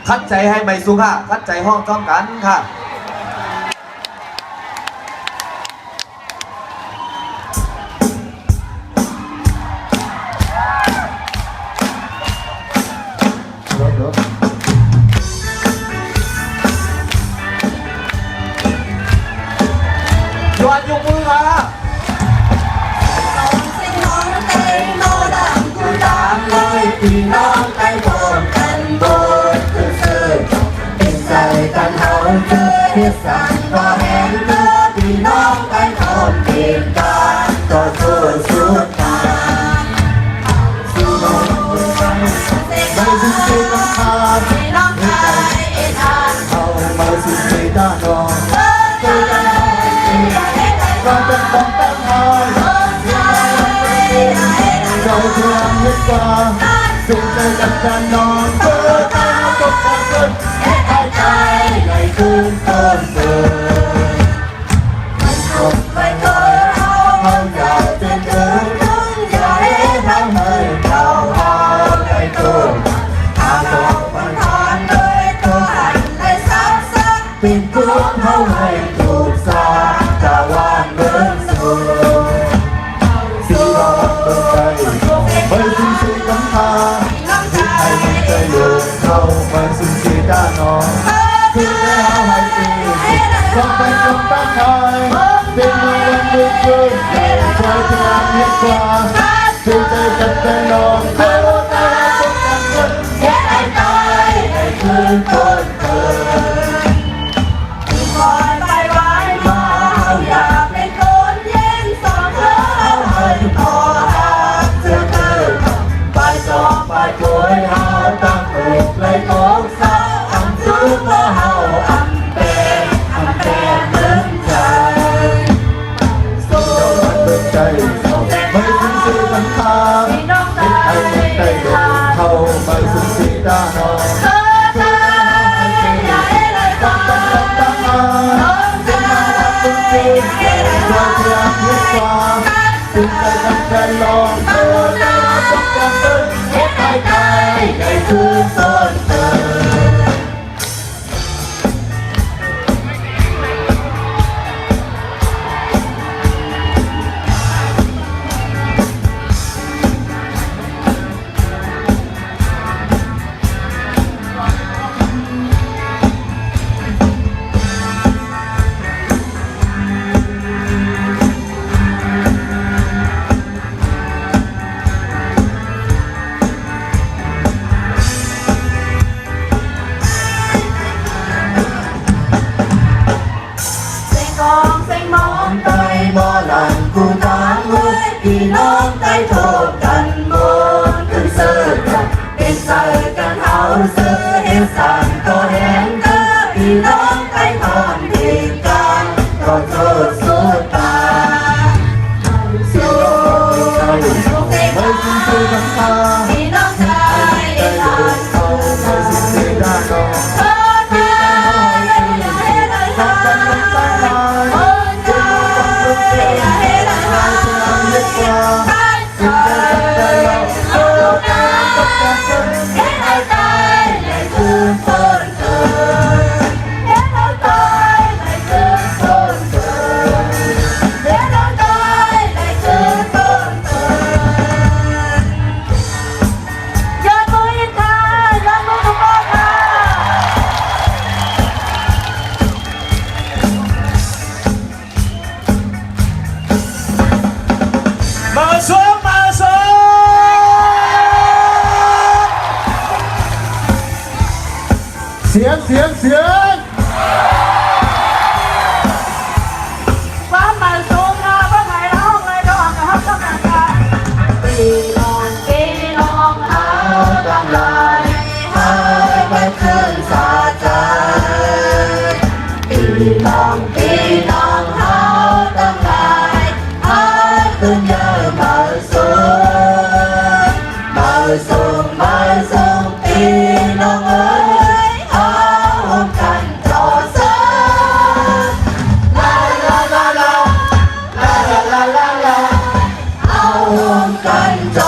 คัดใจให้ไม่สูงค่ะคัดใจห้องต้องกันค่ะยอดยกมือค่ะพี่น้องไปพบกันบนคือสื่อเป็นใจกันเฮาคือเฮ็ดสั่งก็แห่งเธอพี่น้องไปพบเพียงกันก็สู้สุดทางสู้น้องไม่สิ้นใจต้องขาดพี่น้องใจทางเอาไม่สิ้นใจด้านน้องเจอกันก็เป็นต้องตั้งทางเราเพื่อนยึดกว่าสิ่งใจกับการนอนเพื่อตาตกตาขึ้นให้ใจในคืนต้นเดือนไม่จบไม่เคยเราอยากจะเดินถึงใจทำให้เราเอาได้ตัวหาลงบนทอนเลยตัวหันได้ซับซักปิดตัวเขาให้ถูกสาจะวานเดินสู่ที่เราตั้งใจไม่ทิ้งสิ่งกันทางที่ให้มันใจอยู่เข้ามาสิ่งที่ด้านนอนที่แล้วให้ปีก็เป็นคนตั้งใจเป็นวันดึกคืนใจทำให้กว่าสิ่งใจจะเป็นนอนเพื่อตาต้องการเงินแค่ให้ตายในคืนต้นเดือนที่คอยไปไว้มาอยากเป็นคนเย็นสองเธอให้พอไปช่วยหาตั้งอกเลยของสาวทำทุกข์เพราะเฮาอันเป็นเหมือนใจสู้มันเบิกใจไม่ถึงสีน้ำตาให้ไอ้คนได้เดินเข้าไปสู่สีด้านนอกต้องตั้งมาเป็นมาเป็นจริงเราพยายามยึดความถึงใจกันแค่ลองเดินหน้าต้องการเดินใจในคืนต้นเดือนพี่น้องได้โทษกันบนคือสื่อเป็นใจกันเฮาซื้อเห็นสั่งก็แห่งเธอพี่น้องได้ทอนดีกันก็โทษสุดตาสู้ไม่สิ้นใจน้ำตาพี่น้องใจทานเขาไม่สิ้นใจด้านนอกเสียงความหมายสูงนะเพราะไงเราเลยดอกนะครับต้องการกันพี่น้องเอาต้องลายให้ไปคืนสาใจพี่น้องเอาต้องลายให้คืนเยอะมาสูงพี่น้องเอ๋ยกันจอ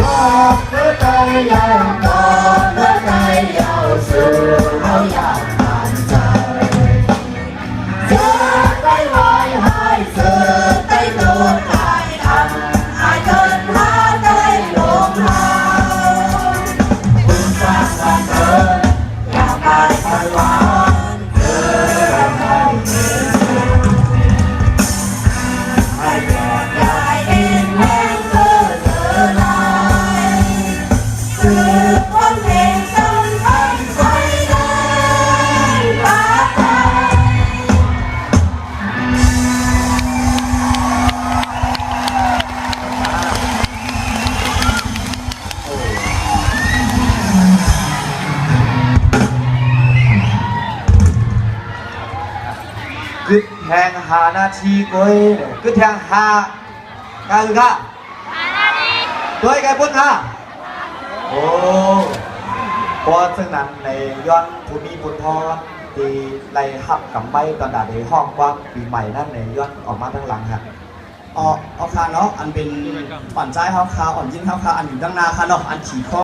บอกเพื่อใจยาวบอกเพื่อใจยาวสู่เขาอยากผ่านใจเธอได้ลอยหายเธอได้โดนหายทันหายจนหาได้ลงหาคุณสร้างกันเธออยากได้พลังเธอให้เธอให้ปลอดยายเองแห่งเธอลายสืบวันเพลงจนพันไฟแดงรักเธอ กึดแทงหานาทีก้อยกึดแทงหาการคือค่ะด้วยแกพุ่นค่ะโอ้พอซึ่งนั้นในย้อนผู้มีบุญพรดีไล่หับกับไม้ตอนดาในห้องกว้างปีใหม่นั่นในย้อนออกมาทั้งหลังค่ะ เอาคาเนาะอันเป็นปั่นใจเขาคาอ่อนยิ่งเขาคาอันอยู่ด้านหน้าคาเนาะอันขี่ข้อ